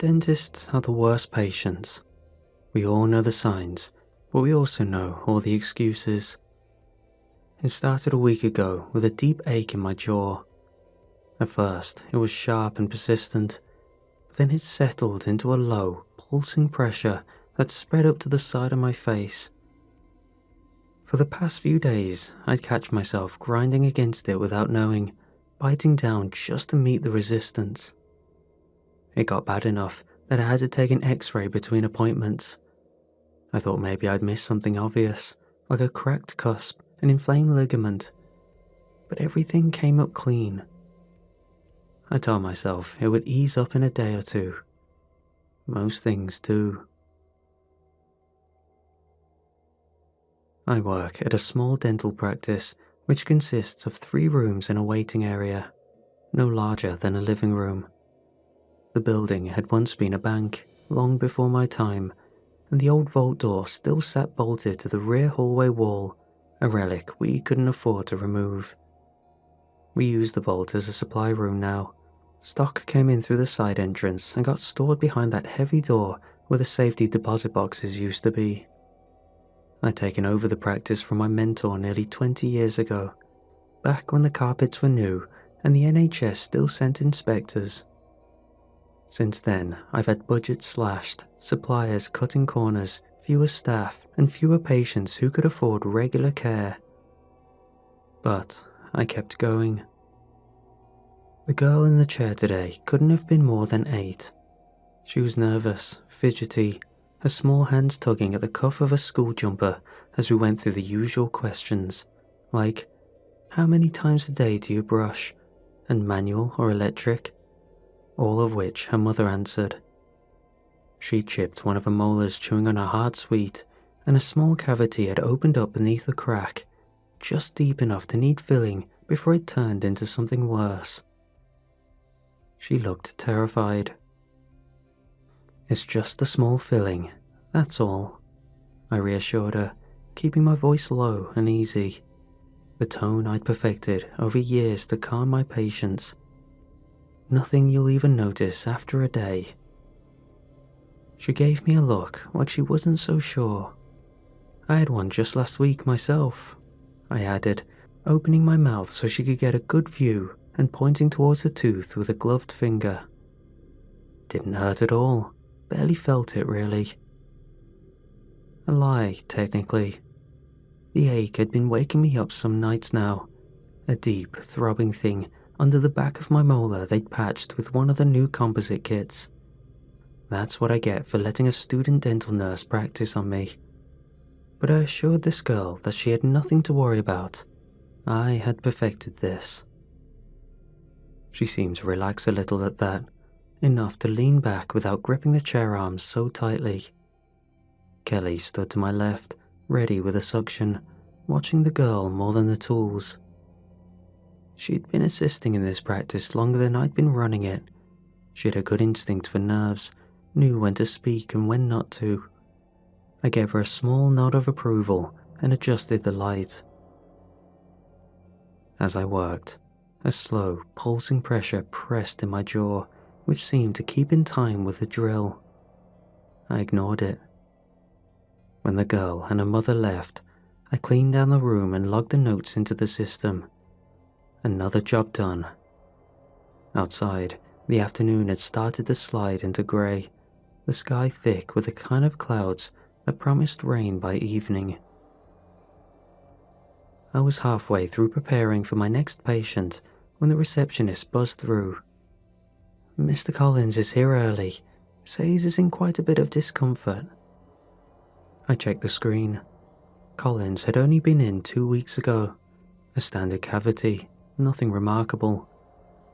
Dentists are the worst patients. We all know the signs, but we also know all the excuses. It started a week ago with a deep ache in my jaw. At first, it was sharp and persistent, but then it settled into a low, pulsing pressure that spread up to the side of my face. For the past few days, I'd catch myself grinding against it without knowing, biting down just to meet the resistance. It got bad enough that I had to take an x-ray between appointments. I thought maybe I'd missed something obvious, like a cracked cusp, an inflamed ligament, but everything came up clean. I told myself it would ease up in a day or two. Most things do. I work at a small dental practice which consists of 3 rooms and a waiting area, no larger than a living room. The building had once been a bank, long before my time, and the old vault door still sat bolted to the rear hallway wall, a relic we couldn't afford to remove. We use the vault as a supply room now. Stock came in through the side entrance and got stored behind that heavy door where the safety deposit boxes used to be. I'd taken over the practice from my mentor nearly 20 years ago, back when the carpets were new and the NHS still sent inspectors. Since then, I've had budgets slashed, suppliers cutting corners, fewer staff, and fewer patients who could afford regular care. But I kept going. The girl in the chair today couldn't have been more than 8. She was nervous, fidgety, her small hands tugging at the cuff of a school jumper as we went through the usual questions, like, how many times a day do you brush, and manual or electric? All of which her mother answered. She chipped one of her molars chewing on a hard sweet, and a small cavity had opened up beneath a crack, just deep enough to need filling before it turned into something worse. She looked terrified. It's just a small filling, that's all, I reassured her, keeping my voice low and easy, the tone I'd perfected over years to calm my patients. Nothing you'll even notice after a day. She gave me a look like she wasn't so sure. I had one just last week myself, I added, opening my mouth so she could get a good view and pointing towards the tooth with a gloved finger. Didn't hurt at all, barely felt it really. A lie, technically. The ache had been waking me up some nights now, a deep, throbbing thing under the back of my molar they'd patched with one of the new composite kits. That's what I get for letting a student dental nurse practice on me. But I assured this girl that she had nothing to worry about. I had perfected this. She seemed to relax a little at that, enough to lean back without gripping the chair arms so tightly. Kelly stood to my left, ready with a suction, watching the girl more than the tools. She'd been assisting in this practice longer than I'd been running it. She had a good instinct for nerves, knew when to speak and when not to. I gave her a small nod of approval and adjusted the light. As I worked, a slow, pulsing pressure pressed in my jaw, which seemed to keep in time with the drill. I ignored it. When the girl and her mother left, I cleaned down the room and logged the notes into the system. Another job done. Outside, the afternoon had started to slide into grey, the sky thick with the kind of clouds that promised rain by evening. I was halfway through preparing for my next patient when the receptionist buzzed through. Mr. Collins is here early, says he's in quite a bit of discomfort. I checked the screen. Collins had only been in 2 weeks ago. A standard cavity, nothing remarkable.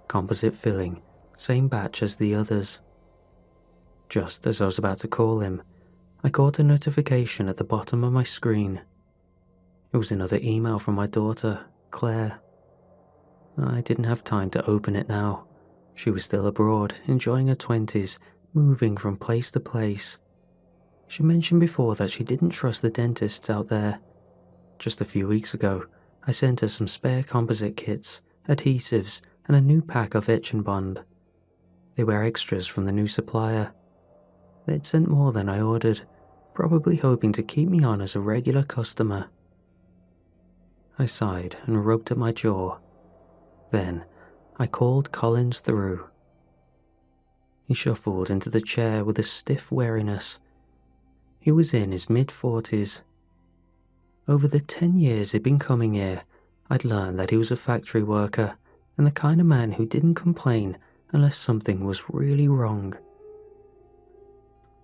Composite filling, same batch as the others. Just as I was about to call him, I caught a notification at the bottom of my screen. It was another email from my daughter, Claire. I didn't have time to open it now. She was still abroad, enjoying her 20s, moving from place to place. She mentioned before that she didn't trust the dentists out there. Just a few weeks ago, I sent her some spare composite kits, adhesives, and a new pack of etch and bond. They were extras from the new supplier, They'd sent more than I ordered, probably hoping to keep me on as a regular customer. I sighed and rubbed at my jaw. Then, I called Collins through. He shuffled into the chair with a stiff wariness. He was in his mid-40s. Over the 10 years he'd been coming here, I'd learned that he was a factory worker and the kind of man who didn't complain unless something was really wrong.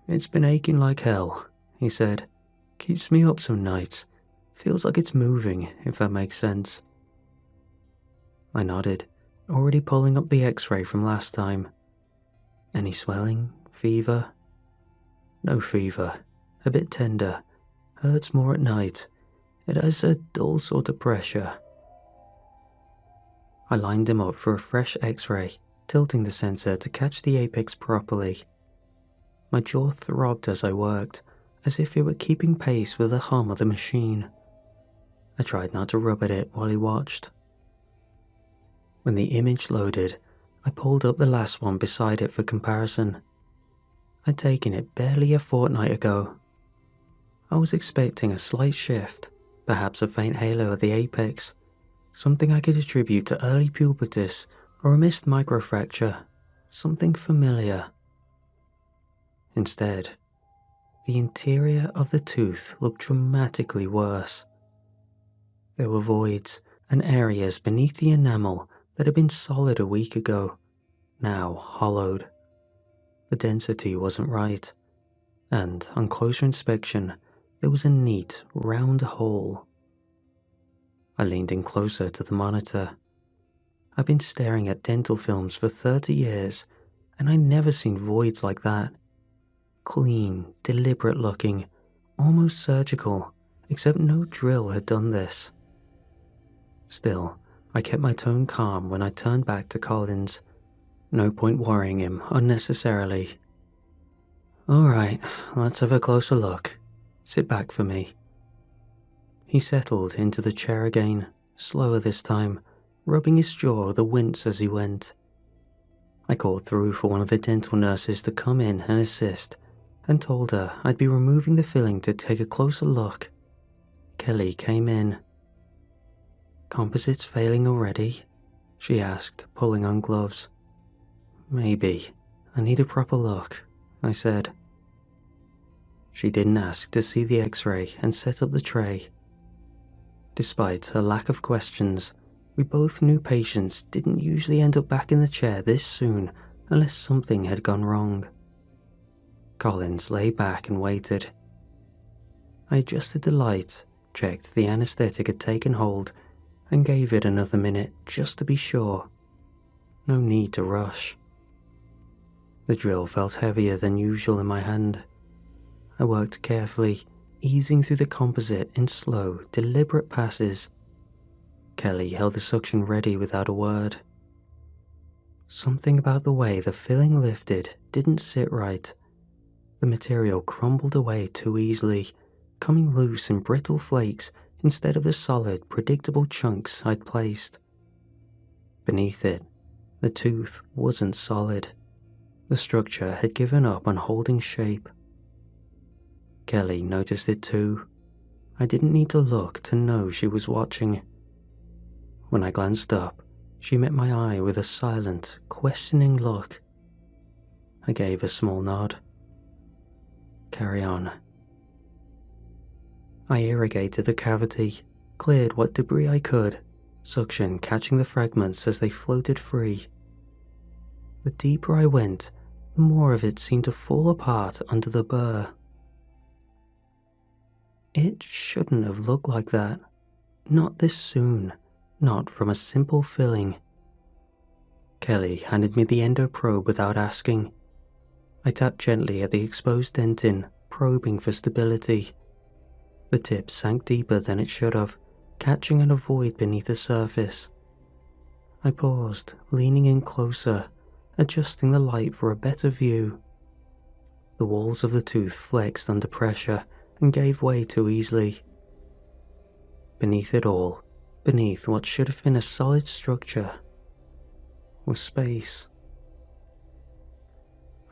"It's been aching like hell," he said. "Keeps me up some nights. Feels like it's moving, if that makes sense." I nodded, already pulling up the x-ray from last time. "Any swelling? Fever?" "No fever. A bit tender. Hurts more at night. It has a dull sort of pressure." I lined him up for a fresh x-ray, tilting the sensor to catch the apex properly. My jaw throbbed as I worked, as if it were keeping pace with the hum of the machine. I tried not to rub at it while he watched. When the image loaded, I pulled up the last one beside it for comparison. I'd taken it barely a fortnight ago. I was expecting a slight shift, perhaps a faint halo at the apex, something I could attribute to early pubertas or a missed microfracture, something familiar. Instead, the interior of the tooth looked dramatically worse. There were voids and areas beneath the enamel that had been solid a week ago, now hollowed. The density wasn't right, and on closer inspection, there was a neat, round hole. I leaned in closer to the monitor. I've been staring at dental films for 30 years, and I'd never seen voids like that. Clean, deliberate looking, almost surgical, except no drill had done this. Still, I kept my tone calm when I turned back to Collins. No point worrying him unnecessarily. "All right, let's have a closer look. Sit back for me." He settled into the chair again, slower this time, rubbing his jaw with a wince as he went. I called through for one of the dental nurses to come in and assist, and told her I'd be removing the filling to take a closer look. Kelly came in. "Composites failing already?" she asked, pulling on gloves. "Maybe. I need a proper look," I said. She didn't ask to see the x-ray and set up the tray. Despite her lack of questions, we both knew patients didn't usually end up back in the chair this soon unless something had gone wrong. Collins lay back and waited. I adjusted the light, checked the anesthetic had taken hold, and gave it another minute just to be sure. No need to rush. The drill felt heavier than usual in my hand. I worked carefully, easing through the composite in slow, deliberate passes. Kelly held the suction ready without a word. Something about the way the filling lifted didn't sit right. The material crumbled away too easily, coming loose in brittle flakes instead of the solid, predictable chunks I'd placed. Beneath it, the tooth wasn't solid. The structure had given up on holding shape. Kelly noticed it too. I didn't need to look to know she was watching. When I glanced up, she met my eye with a silent, questioning look. I gave a small nod. "Carry on." I irrigated the cavity, cleared what debris I could, suction catching the fragments as they floated free. The deeper I went, the more of it seemed to fall apart under the burr. It shouldn't have looked like that. Not this soon. Not from a simple filling. Kelly handed me the endoprobe without asking. I tapped gently at the exposed dentin, probing for stability. The tip sank deeper than it should have, catching on a void beneath the surface. I paused, leaning in closer, adjusting the light for a better view. The walls of the tooth flexed under pressure and gave way too easily. Beneath it all, beneath what should have been a solid structure, was space.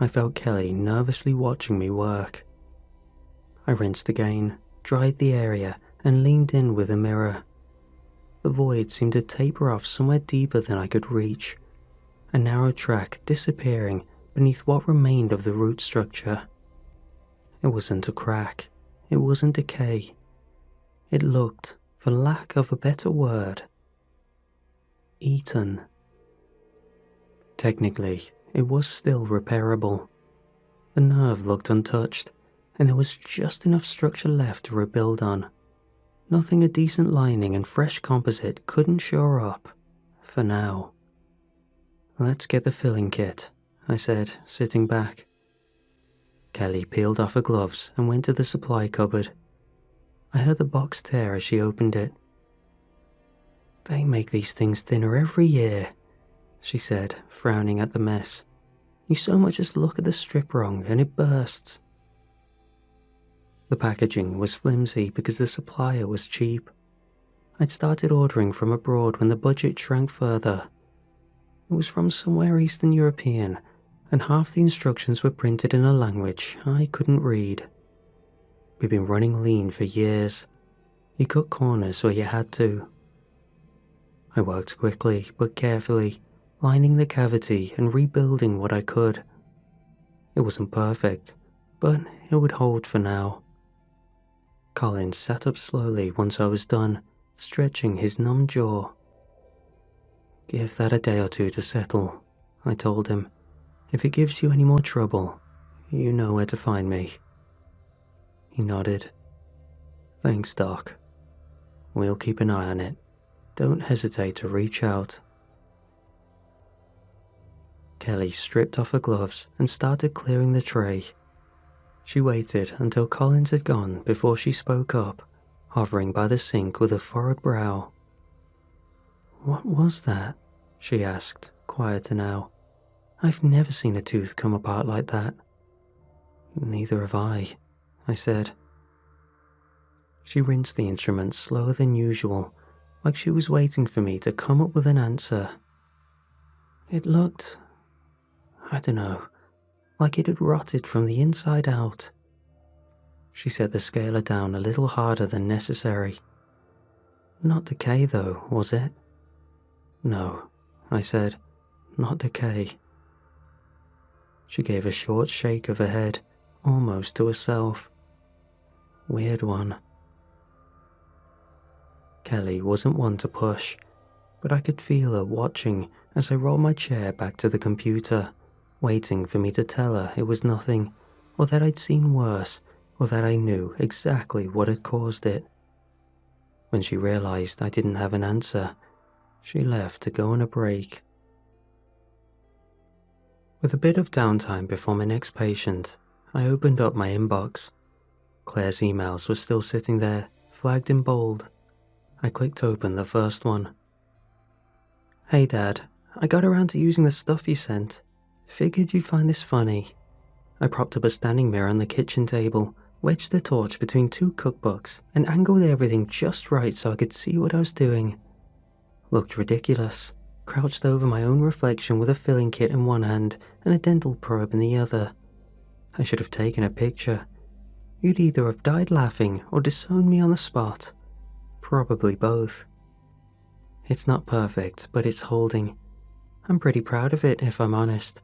I felt Kelly nervously watching me work. I rinsed again, dried the area, and leaned in with a mirror. The void seemed to taper off somewhere deeper than I could reach, a narrow track disappearing beneath what remained of the root structure. It wasn't a crack, it wasn't decay. It looked, for lack of a better word, eaten. Technically, it was still repairable. The nerve looked untouched, and there was just enough structure left to rebuild on. Nothing a decent lining and fresh composite couldn't shore up, for now. "Let's get the filling kit," I said, sitting back. Kelly peeled off her gloves and went to the supply cupboard. I heard the box tear as she opened it. "They make these things thinner every year," she said, frowning at the mess. "You so much as look at the strip wrong and it bursts." The packaging was flimsy because the supplier was cheap. I'd started ordering from abroad when the budget shrank further. It was from somewhere Eastern European, and half the instructions were printed in a language I couldn't read. We'd been running lean for years. You cut corners where you had to. I worked quickly but carefully, lining the cavity and rebuilding what I could. It wasn't perfect, but it would hold for now. Colin sat up slowly once I was done, stretching his numb jaw. "Give that a day or two to settle," I told him. "If it gives you any more trouble, you know where to find me." He nodded. "Thanks, Doc. We'll keep an eye on it. Don't hesitate to reach out." Kelly stripped off her gloves and started clearing the tray. She waited until Collins had gone before she spoke up, hovering by the sink with a furrowed brow. "What was that?" she asked, quieter now. "I've never seen a tooth come apart like that." "Neither have I," said. She rinsed the instrument slower than usual, like she was waiting for me to come up with an answer. "It looked, I don't know, like it had rotted from the inside out." She set the scaler down a little harder than necessary. "Not decay though, was it?" "No," I said, "not decay." She gave a short shake of her head, almost to herself. "Weird one." Kelly wasn't one to push, but I could feel her watching as I rolled my chair back to the computer, waiting for me to tell her it was nothing, or that I'd seen worse, or that I knew exactly what had caused it. When she realized I didn't have an answer, she left to go on a break. With a bit of downtime before my next patient, I opened up my inbox. Claire's emails were still sitting there, flagged in bold. I clicked open the first one. "Hey Dad, I got around to using the stuff you sent. Figured you'd find this funny. I propped up a standing mirror on the kitchen table, wedged the torch between two cookbooks, and angled everything just right so I could see what I was doing. Looked ridiculous, crouched over my own reflection with a filling kit in one hand and a dental probe in the other. I should have taken a picture. You'd either have died laughing or disowned me on the spot. Probably both. It's not perfect, but it's holding. I'm pretty proud of it, if I'm honest.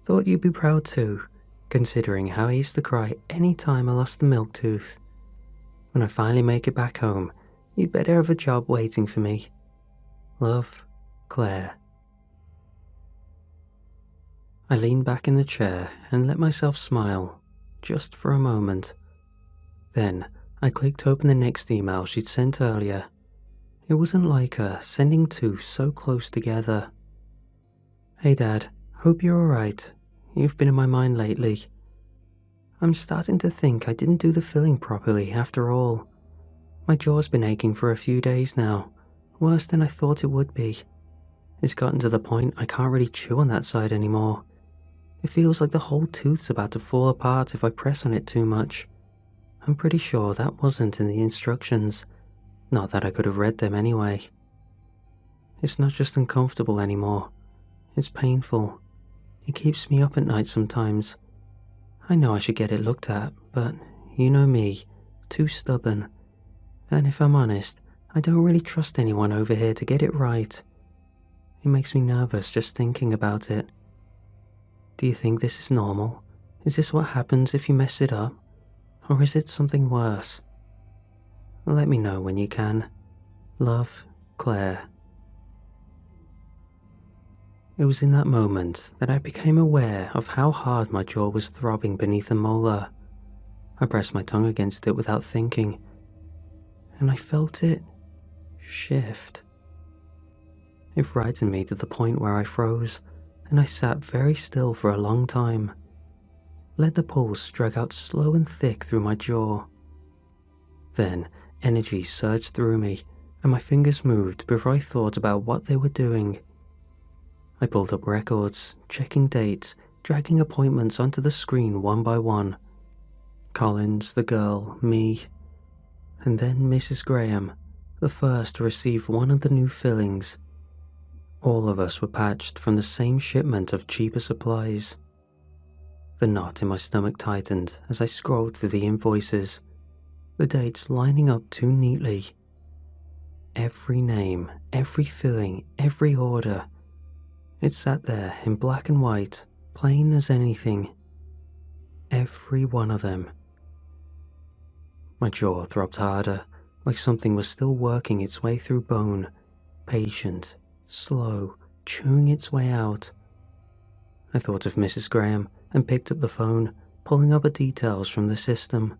Thought you'd be proud too, considering how I used to cry any time I lost a milk tooth. When I finally make it back home, you'd better have a job waiting for me. Love, Claire." I leaned back in the chair and let myself smile, just for a moment. Then I clicked open the next email she'd sent earlier. It wasn't like her sending two so close together. "Hey Dad, hope you're alright. You've been in my mind lately. I'm starting to think I didn't do the filling properly after all. My jaw's been aching for a few days now, worse than I thought it would be. It's gotten to the point I can't really chew on that side anymore. It feels like the whole tooth's about to fall apart if I press on it too much. I'm pretty sure that wasn't in the instructions, not that I could have read them anyway. It's not just uncomfortable anymore, it's painful. It keeps me up at night sometimes. I know I should get it looked at, but you know me, too stubborn. And if I'm honest, I don't really trust anyone over here to get it right. It makes me nervous just thinking about it. Do you think this is normal? Is this what happens if you mess it up? Or is it something worse? Let me know when you can. Love, Claire. It was in that moment that I became aware of how hard my jaw was throbbing beneath the molar. I pressed my tongue against it without thinking, and I felt it shift. It frightened me to the point where I froze, and I sat very still for a long time. Let the pulse drag out slow and thick through my jaw. Then energy surged through me, and my fingers moved before I thought about what they were doing. I pulled up records, checking dates, dragging appointments onto the screen one by one. Collins, the girl, me, and then Mrs. Graham, the first to receive one of the new fillings. All of us were patched from the same shipment of cheaper supplies. The knot in my stomach tightened as I scrolled through the invoices, the dates lining up too neatly. Every name, every filling, every order. It sat there in black and white, plain as anything. Every one of them. My jaw throbbed harder, like something was still working its way through bone, patient, slow, chewing its way out. I thought of Mrs. Graham and picked up the phone, pulling up the details from the system.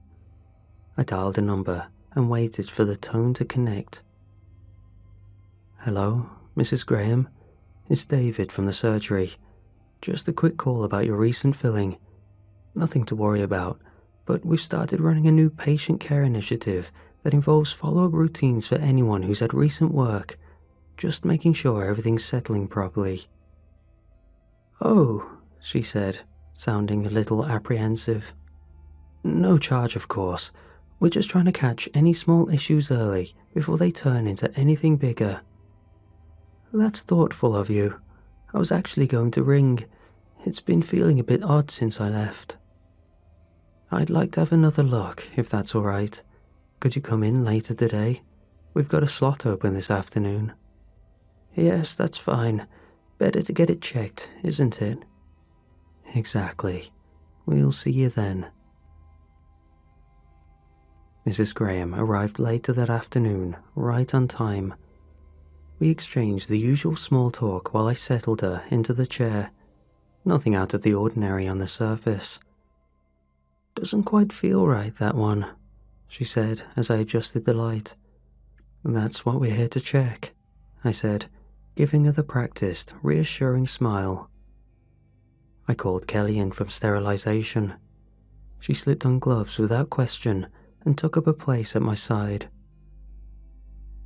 I dialed a number and waited for the tone to connect. Hello, Mrs. Graham? It's David from the surgery. Just a quick call about your recent filling. Nothing to worry about, but we've started running a new patient care initiative that involves follow-up routines for anyone who's had recent work, just making sure everything's settling properly. Oh, she said, sounding a little apprehensive. No charge, of course. We're just trying to catch any small issues early before they turn into anything bigger. That's thoughtful of you. I was actually going to ring. It's been feeling a bit odd since I left. I'd like to have another look, if that's all right. Could you come in later today? We've got a slot open this afternoon. Yes, that's fine. Better to get it checked, isn't it? Exactly. We'll see you then. Mrs. Graham arrived later that afternoon, right on time. We exchanged the usual small talk while I settled her into the chair. Nothing out of the ordinary on the surface. Doesn't quite feel right, that one, she said as I adjusted the light. That's what we're here to check, I said, giving her the practiced, reassuring smile. I called Kelly in from sterilization. She slipped on gloves without question and took up a place at my side.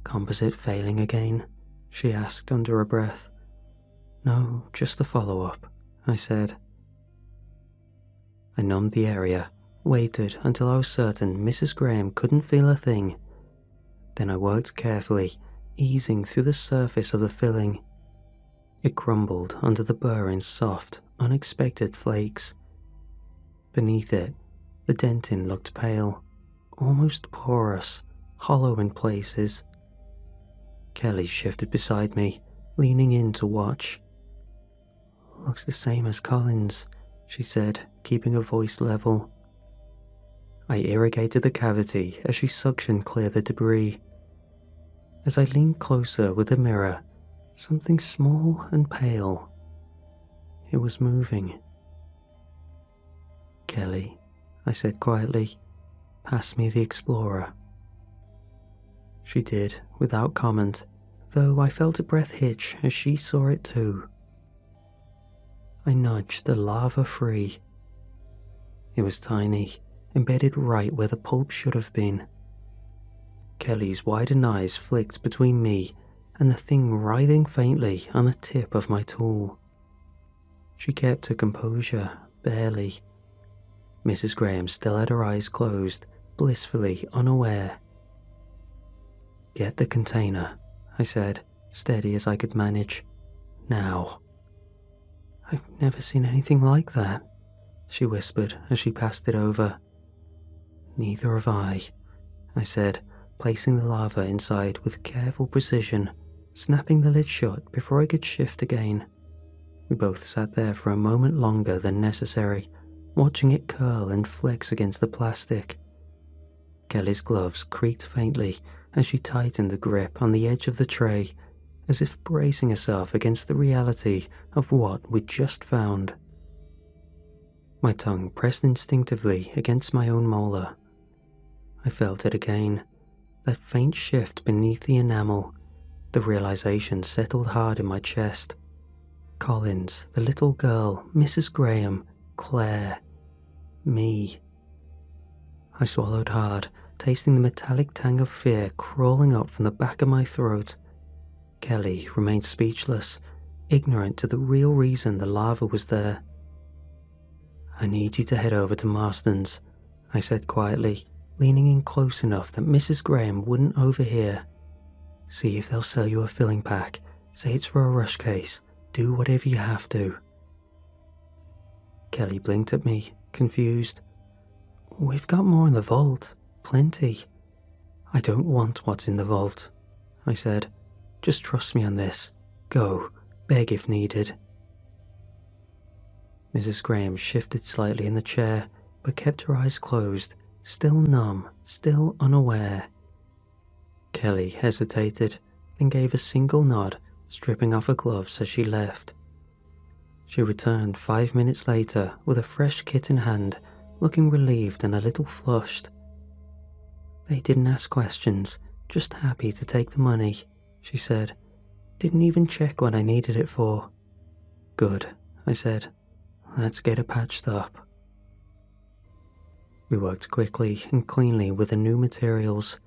Composite failing again? She asked under her breath. No, just a follow-up, I said. I numbed the area, waited until I was certain Mrs. Graham couldn't feel a thing. Then I worked carefully, easing through the surface of the filling. It crumbled under the burr in soft, unexpected flakes. Beneath it, the dentin looked pale, almost porous, hollow in places. Kelly shifted beside me, leaning in to watch. Looks the same as Collins, she said, keeping her voice level. I irrigated the cavity as she suctioned clear the debris. As I leaned closer with the mirror, something small and pale. It was moving. Kelly, I said quietly, pass me the Explorer. She did, without comment, though I felt a breath hitch as she saw it too. I nudged the lava free. It was tiny, embedded right where the pulp should have been. Kelly's widened eyes flicked between me and the thing writhing faintly on the tip of my tool. She kept her composure, barely. Mrs. Graham still had her eyes closed, blissfully unaware. Get the container, I said, steady as I could manage. Now. I've never seen anything like that, she whispered as she passed it over. Neither have I said, placing the lava inside with careful precision, snapping the lid shut before I could shift again. We both sat there for a moment longer than necessary, watching it curl and flex against the plastic. Kelly's gloves creaked faintly as she tightened the grip on the edge of the tray, as if bracing herself against the reality of what we'd just found. My tongue pressed instinctively against my own molar. I felt it again, that faint shift beneath the enamel. The realization settled hard in my chest. Collins, the little girl, Mrs. Graham, Claire, me. I swallowed hard, tasting the metallic tang of fear crawling up from the back of my throat. Kelly remained speechless, ignorant to the real reason the lava was there. I need you to head over to Marston's, I said quietly, leaning in close enough that Mrs. Graham wouldn't overhear. See if they'll sell you a filling pack. Say it's for a rush case. Do whatever you have to. Kelly blinked at me, confused. We've got more in the vault. Plenty. I don't want what's in the vault, I said. Just trust me on this. Go. Beg if needed. Mrs. Graham shifted slightly in the chair, but kept her eyes closed, still numb, still unaware. Kelly hesitated, then gave a single nod, stripping off her gloves as she left. She returned 5 minutes later with a fresh kit in hand, looking relieved and a little flushed. They didn't ask questions, just happy to take the money, she said. Didn't even check what I needed it for. Good, I said. Let's get it patched up. We worked quickly and cleanly with the new materials.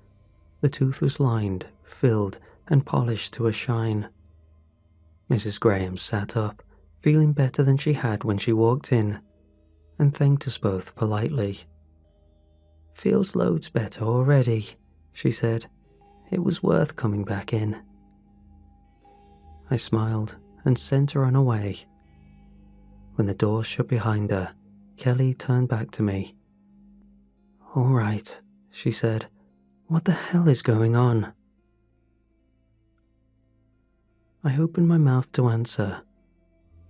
The tooth was lined, filled, and polished to a shine. Mrs. Graham sat up, feeling better than she had when she walked in, and thanked us both politely. Feels loads better already, she said. It was worth coming back in. I smiled and sent her on her way. When the door shut behind her, Kelly turned back to me. All right, she said. What the hell is going on? I opened my mouth to answer,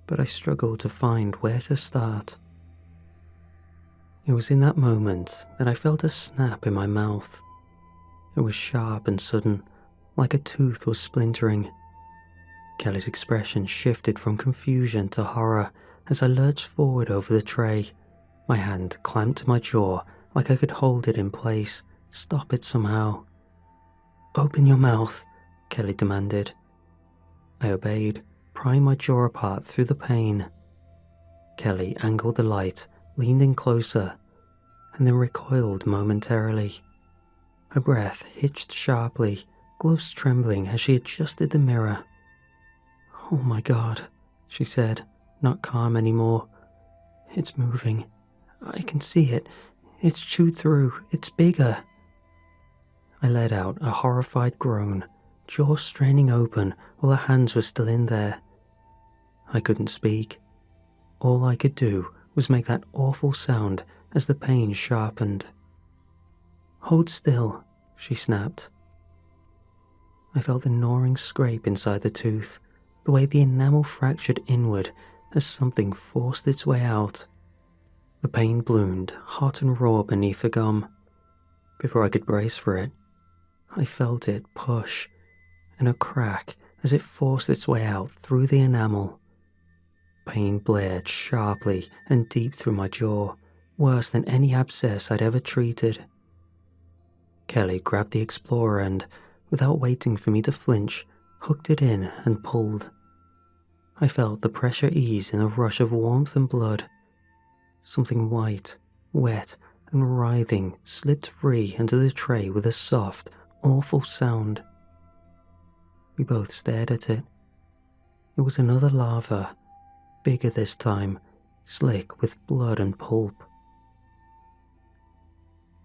but I struggled to find where to start. It was in that moment that I felt a snap in my mouth. It was sharp and sudden, like a tooth was splintering. Kelly's expression shifted from confusion to horror as I lurched forward over the tray, my hand clamped to my jaw like I could hold it in place, stop it somehow. Open your mouth, Kelly demanded. I obeyed, prying my jaw apart through the pain. Kelly angled the light, leaned in closer, and then recoiled momentarily. Her breath hitched sharply, gloves trembling as she adjusted the mirror. Oh my God, she said, not calm anymore. It's moving. I can see it. It's chewed through. It's bigger. I let out a horrified groan, jaw straining open while her hands were still in there. I couldn't speak. All I could do was make that awful sound as the pain sharpened. Hold still, she snapped. I felt the gnawing scrape inside the tooth, the way the enamel fractured inward as something forced its way out. The pain bloomed, hot and raw beneath the gum. Before I could brace for it, I felt it push, and a crack as it forced its way out through the enamel. Pain blared sharply and deep through my jaw, worse than any abscess I'd ever treated. Kelly grabbed the Explorer and, without waiting for me to flinch, hooked it in and pulled. I felt the pressure ease in a rush of warmth and blood. Something white, wet, and writhing slipped free into the tray with a soft, awful sound. We both stared at it. It was another lava, bigger this time, slick with blood and pulp.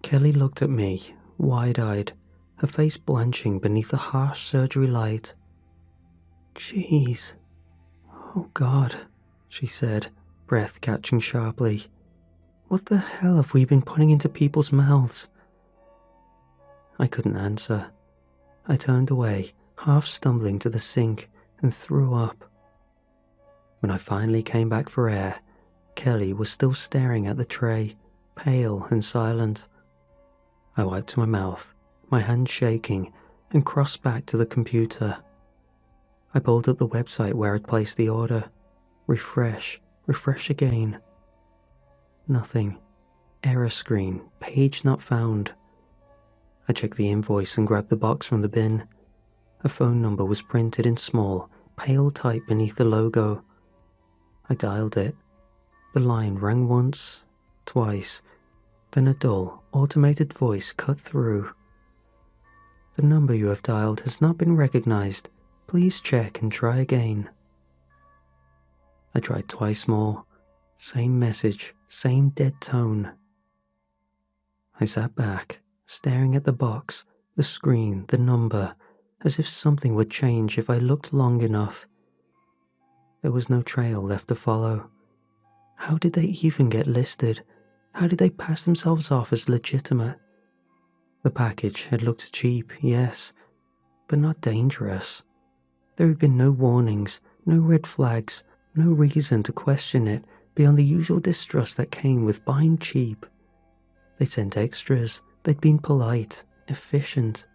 Kelly looked at me, wide-eyed, her face blanching beneath the harsh surgery light. Jeez. Oh God, she said, breath catching sharply. What the hell have we been putting into people's mouths? I couldn't answer. I turned away, half stumbling to the sink, and threw up. When I finally came back for air, Kelly was still staring at the tray, pale and silent. I wiped my mouth, my hand shaking, and crossed back to the computer. I pulled up the website where I'd placed the order. Refresh again. Nothing. Error screen, page not found. I checked the invoice and grabbed the box from the bin. A phone number was printed in small, pale type beneath the logo. I dialed it. The line rang once, twice, then a dull, automated voice cut through. The number you have dialed has not been recognized. Please check and try again. I tried twice more. Same message, same dead tone. I sat back, staring at the box, the screen, the number, as if something would change if I looked long enough. There was no trail left to follow. How did they even get listed? How did they pass themselves off as legitimate? The package had looked cheap, yes, but not dangerous. There had been no warnings, no red flags, no reason to question it beyond the usual distrust that came with buying cheap. They sent extras, they'd been polite, efficient.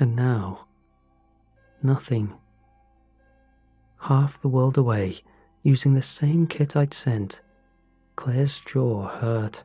And now, nothing. Half the world away, using the same kit I'd sent. Claire's jaw hurt.